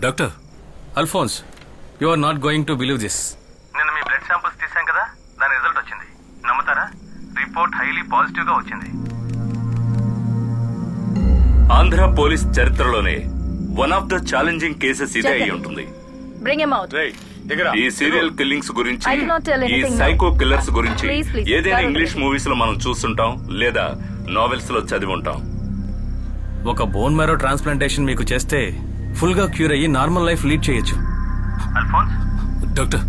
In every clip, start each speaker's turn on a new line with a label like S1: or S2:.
S1: Doctor Alphonse, you are not going to believe this.
S2: నిన్న మీ blood samples తీసాం కదా, దాని రిజల్ట్ వచ్చింది. నమ్ముతారా? రిపోర్ట్ హైలీ పాజిటివ్ గా వచ్చింది.
S3: ఆంధ్ర పోలీస్ చరిత్రలోనే one of the challenging cases ఇదే అయి ఉంటుంది. ఈ సీరియల్ కిల్లింగ్స్ గురించి, ఈ సైకో కిల్లర్స్ గురించి ఏదైనా ఇంగ్లీష్ మూవీస్ లో మనం చూస్తుంటాం లేదా నావెల్స్ లో చదివి ఉంటాం.
S1: ఒక బోన్ మ్యారో ట్రాన్స్ప్లాంటేషన్ మీకు చేస్తే ఫుల్ గా క్యూర్ అయ్యి నార్మల్ లైఫ్ లీడ్ చేయొచ్చు.
S2: అల్ఫోన్స్,
S1: డాక్టర్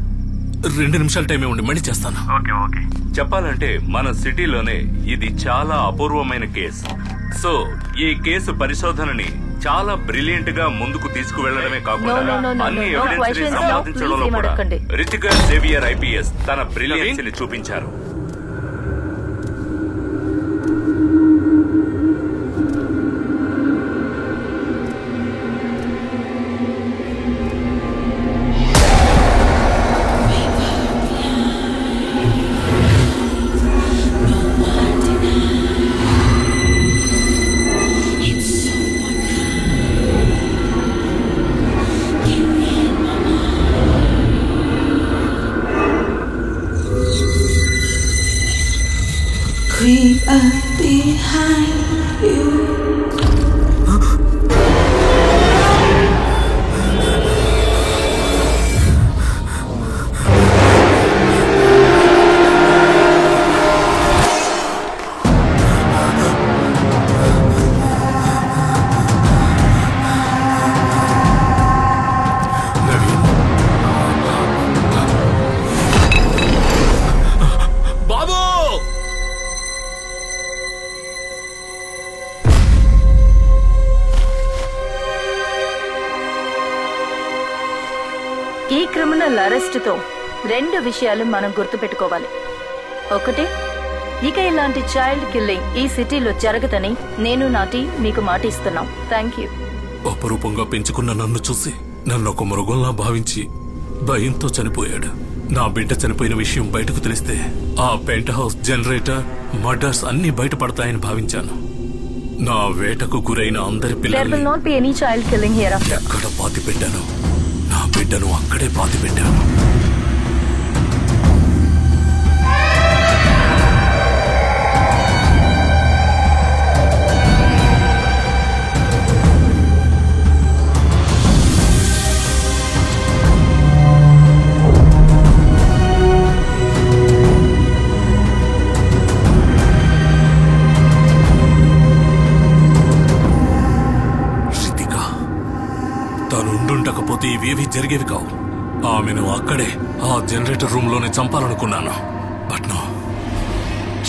S1: 2 నిమిషాల టైం ఇవ్వండి, మళ్ళీ చేస్తాను.
S2: ఓకే.
S3: చెప్పాలంటే మన సిటీలోనే ఇది చాలా అపూర్వమైన కేసు. సో ఈ కేసు పరిశోధనని చాలా బ్రిలియంట్ గా ముందుకు తీసుకువెళ్లడమే కాకుండా అన్ని ఎవిడెన్స్ ని సంపాదించడంలో కూడా రితికా జేవియర్ ఐపీఎస్ తన బ్రిలియన్స్ ని చూపించారు.
S4: Creep up behind you.
S5: ఈ క్రిమినల్ అరెస్ట్ తో 2 విషయాలు మనం గుర్తుపెట్టుకోవాలి. ఒకటి, ఇక ఇలాంటి చైల్డ్ కిల్లింగ్ ఈ సిటీలో జరగదని నేను నా టీం మీకు మాట ఇస్తున్నాం. Thank you.
S1: అపరూపంగా పెంచుకున్న నన్ను చూసి నన్ను ఒక మృగంలా భావించి భయంతో చనిపోయాడు. నా బిడ్డ చనిపోయిన విషయం బయటకు తెలిస్తే ఆ పెంట్ హౌస్, జనరేటర్, మర్డర్స్ అన్ని బయటపడతాయని భావించాను. నా వేటకు గురైన అందరి పిల్లల్ని ఎక్కడ పాతి పెట్టాను, నా బిడ్డను అక్కడే పాతి పెట్టాను. తనుండుండకపోతే ఇవేవి జరిగేవి కావు. ఆమెను అక్కడే ఆ జనరేటర్ రూమ్ లోనే చంపాలనుకున్నాను. But no,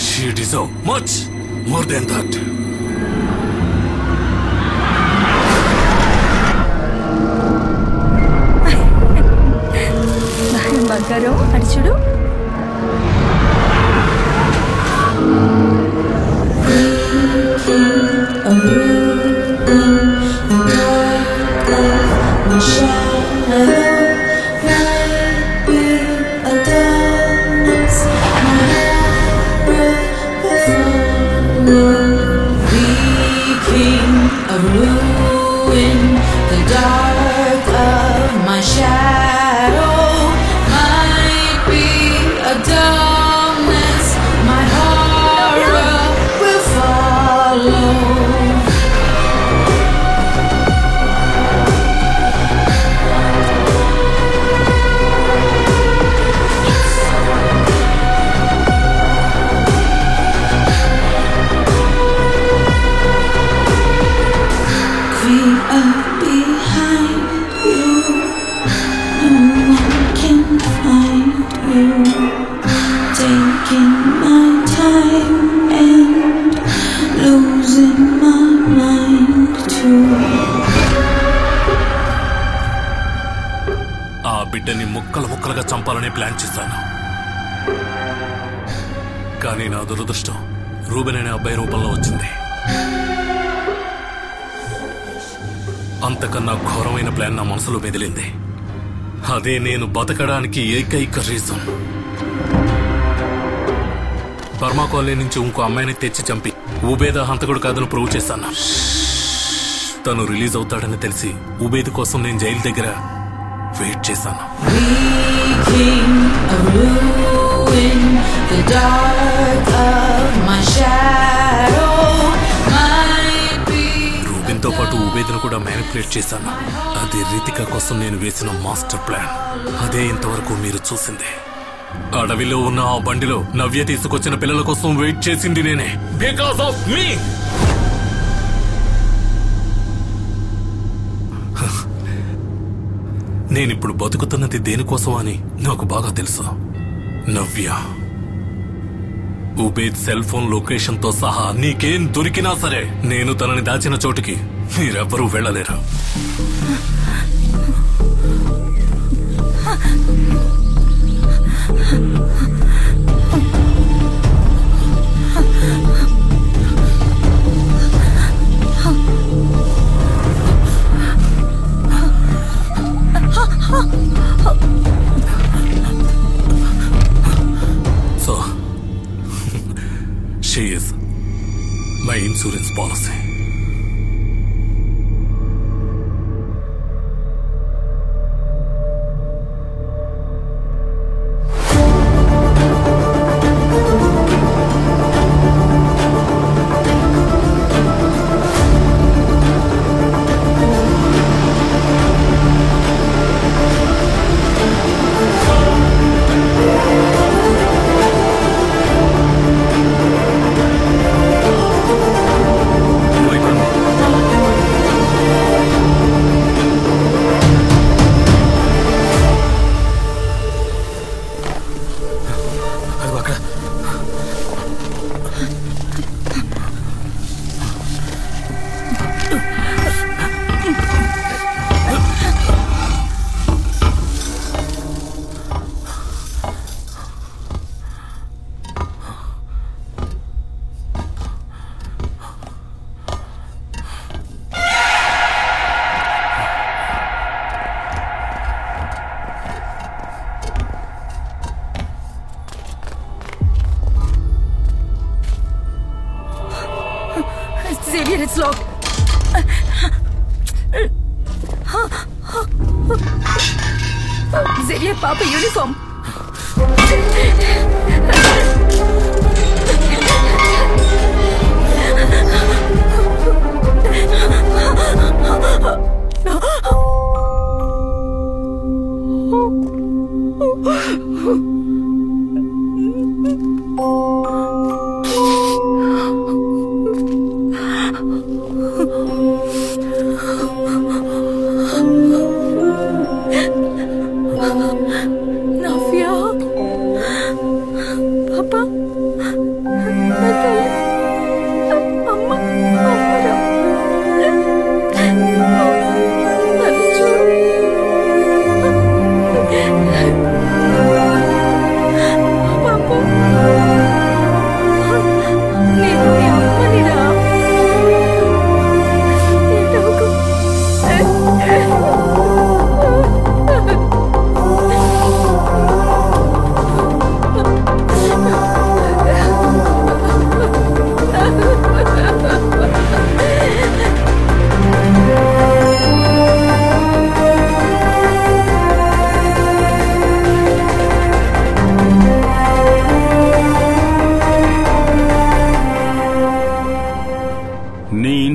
S1: she deserve much more than that.
S5: బంగారం అడి చూడు.
S1: ఆ బిడ్డని ముక్కలు ముక్కలుగా చంపాలని ప్లాన్ చేశాను. కానీ నా దురదృష్టం రూబెన్ అనే అబ్బాయి రూపంలో వచ్చింది. అంతకన్నా ఘోరమైన ప్లాన్ నా మనసులో మెదిలింది. అదే నేను బతకడానికి ఏకైక రీజన్. బర్మా కాలనీ నుంచి ఇంకో అమ్మాయిని తెచ్చి చంపి ఉబేద హంతకుడు కాదని ప్రూవ్ చేశాను. తను రిలీజ్ అవుతాడని తెలిసి ఉబేద్ కోసం నేను జైలు దగ్గర వెయిట్ చేశాను. రూబిన్తో పాటు ఉబేద్ను కూడా మ్యానిపులేట్ చేశాను. అది రితిక కోసం నేను వేసిన మాస్టర్ ప్లాన్. అదే ఇంతవరకు మీరు చూసింది. అడవిలో ఉన్న ఆ బండిలో నవ్య తీసుకొచ్చిన పిల్లల కోసం వెయిట్ చేసింది నేనే. బికాస్ ఆఫ్ మీ. నేనిప్పుడు బతుకుతున్నది దేనికోసం అని నాకు బాగా తెలుసు. నవ్య, ఉబేద్ సెల్ ఫోన్ లొకేషన్ తో సహా నీకేం దొరికినా సరే నేను తనని దాచిన చోటుకి మీరెవ్వరూ వెళ్ళలేరు. So, she is my insurance policy.
S5: Xavier, it's locked. Xavier, Papa uniform.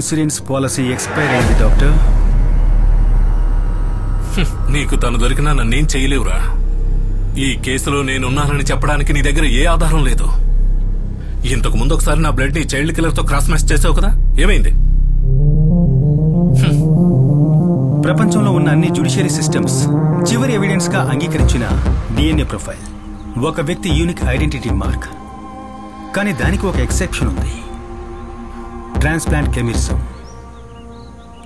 S6: Insurance policy expire అయింది డాక్టర్.
S1: నీకు తను దొరికినా నన్నేం చేయలేవురా. ఈ కేసులో నేనున్నానని చెప్పడానికి నీ దగ్గర ఏ ఆధారం లేదు. ఇంతకు ముందు ఒకసారి నా బ్లడ్ ని చైల్డ్ కిల్లర్ తో క్రాస్ మ్యాచ్ చేసావు కదా, ఏమైంది?
S6: ప్రపంచంలో ఉన్న అన్ని జ్యుడిషియరీ సిస్టమ్స్ చివరి ఎవిడెన్స్ గా అంగీకరించిన డిఎన్ఏ ప్రొఫైల్ ఒక వ్యక్తి యూనిక్ ఐడెంటిటీ మార్క్. కానీ దానికి ఒక ఎక్సెప్షన్ ఉంది. ట్రాన్స్ప్లాంట్ కెమిరిజం.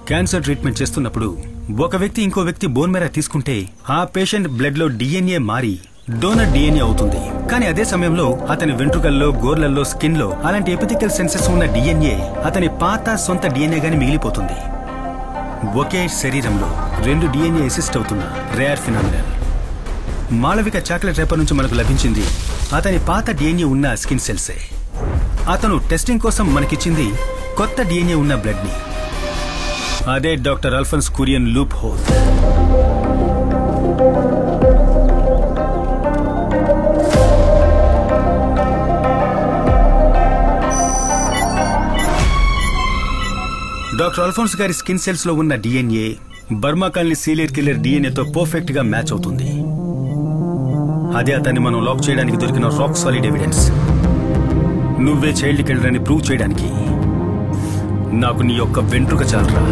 S6: క్యాన్సర్ ట్రీట్మెంట్ చేస్తున్నప్పుడు ఒక వ్యక్తి ఇంకో వ్యక్తి బోన్ మేరా తీసుకుంటే ఆ పేషెంట్ బ్లడ్ లో డిఎన్ఏ మారి డోనర్ డిఎన్ఏ అవుతుంది. కానీ అదే సమయంలో అతని వెంట్రుకల్లో, గోర్లల్లో, స్కిన్ లో అలాంటి ఎపిథికల్ సెన్సెస్ ఉన్న డిఎన్ఏ అతని పాత సొంత డిఎన్ఏ గాని మిగిలిపోతుంది. ఒకే శరీరంలో 2 డిఎన్ఏ అసిస్ట్ అవుతున్న rare phenomenal. Malavika chocolate wrapper నుంచి మనకు లభించింది అతని పాత డిఎన్ఏ ఉన్న స్కిన్ సెల్సే. అతను టెస్టింగ్ కోసం మనకిచ్చింది కొత్త డిఎన్ఏ ఉన్న బ్లడ్ ని. అదే doctor Alphonse Kurian loophole. Doctor Alphonse గారి స్కిన్ సెల్స్ లో ఉన్న DNA Burma colony serial killer డిఎన్ఏతో పర్ఫెక్ట్ గా మ్యాచ్ అవుతుంది. అదే అతన్ని మనం లాక్ చేయడానికి దొరికిన రాక్ సాలిడ్ ఎవిడెన్స్. నువ్వే చైల్డ్ కిల్లర్ అని ప్రూవ్ చేయడానికి నాకు నీ యొక్క వెంట్రుక చాలరా.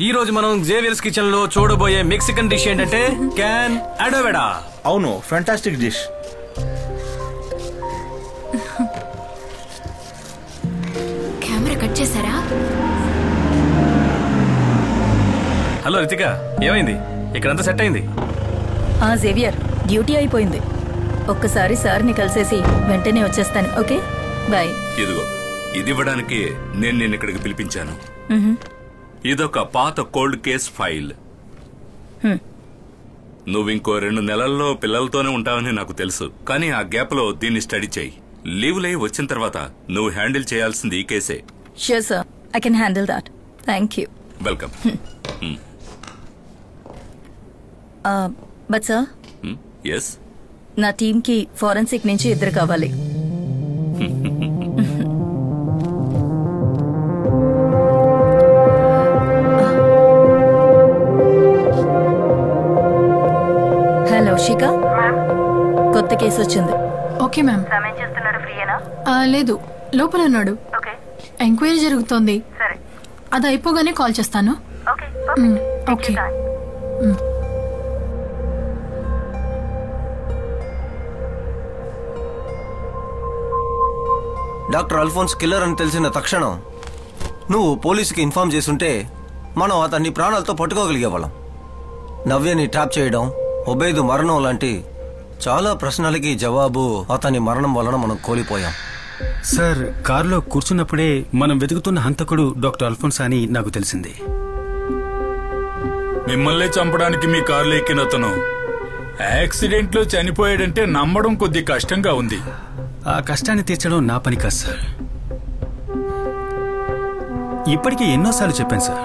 S7: ఈ రోజు మనం జేవియర్స్ కిచెన్ లో చూడబోయే మెక్సికన్ డిష్ ఏంటంటే క్యాన్ అడోవెడా.
S8: అవును, ఫ్యాంటాస్టిక్ డిష్.
S9: కెమెరా కట్ చేశారా?
S7: హలో రితిక, ఏమైంది? ఇక్కడంతా సెట్ అయింది.
S5: జేవియర్, డ్యూటీ అయిపోయింది. ఒక్కసారి సార్ని కలిసేసి వెంటనే వచ్చేస్తాను. Okay, bye.
S3: ఇదిగో, ఇది ఇవ్వడానికి నేను నిన్ను ఇక్కడికి పిలిపించాను. ఇదొక పాత కోల్డ్ కేస్ ఫైల్. నువ్వు ఇంకో 2 నెలల్లో పిల్లలతోనే ఉంటావని నాకు తెలుసు. కానీ ఆ గ్యాప్ లో దీన్ని స్టడీ చేయి. లీవ్లై వచ్చిన తర్వాత నువ్వు హ్యాండిల్ చేయాల్సింది ఈ కేసే.
S5: Sure sir, I can handle that. Thank you.
S3: Welcome.
S5: But sir,
S3: yes,
S5: నా టీమ్ కి ఫోరెన్సిక్ నుంచి 2 కావాలి. హలో శిఖా, కొత్త కేసు వచ్చింది.
S9: Okay ma'am.
S5: సమయం చేస్తున్నాడు, ఫ్రీయేనా?
S9: లేదు, లోపల ఉన్నాడు.
S5: ఓకే,
S9: ఎంక్వైరీ జరుగుతోంది.
S5: సరే,
S9: అది అయిపోగానే కాల్ చేస్తాను.
S5: Okay.
S9: Okay.
S10: Doctor Alphonse killer అని తెలిసిన తక్షణం నువ్వు పోలీసుకి ఇన్ఫార్మ్ చేసుంటే మనం అతన్ని ప్రాణాలతో పట్టుకోగలిగేవాళ్ళం. నవ్యని ట్రాప్ చేయడం, ఒబేదు మరణం లాంటి చాలా ప్రశ్నలకి జవాబు అతని మరణం వలన మనం కోల్పోయాం.
S6: సార్, కారులో కూర్చున్నప్పుడే మనం వెతుకుతున్న హంతకుడు డాక్టర్ అల్ఫోన్స్ అని నాకు తెలిసింది.
S11: మిమ్మల్ని చంపడానికి మీ కారులో ఎక్కిన అతను యాక్సిడెంట్ లో చనిపోయాడంటే నమ్మడం కొద్ది కష్టంగా ఉంది.
S6: ఆ కష్టాన్ని తీర్చడం నా పని కాదు సార్. ఇప్పటికే ఎన్నోసార్లు చెప్పాను సార్,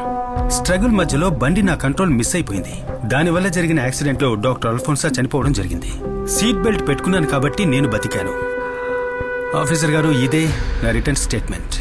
S6: స్ట్రగుల్ మధ్యలో బండి నా కంట్రోల్ మిస్ అయిపోయింది. దానివల్ల జరిగిన యాక్సిడెంట్ లో డాక్టర్ అల్ఫోన్సా చనిపోవడం జరిగింది. సీట్ బెల్ట్ పెట్టుకున్నాను కాబట్టి నేను బతికాను. ఆఫీసర్ గారు, ఇదే నా రిటర్న్ స్టేట్మెంట్.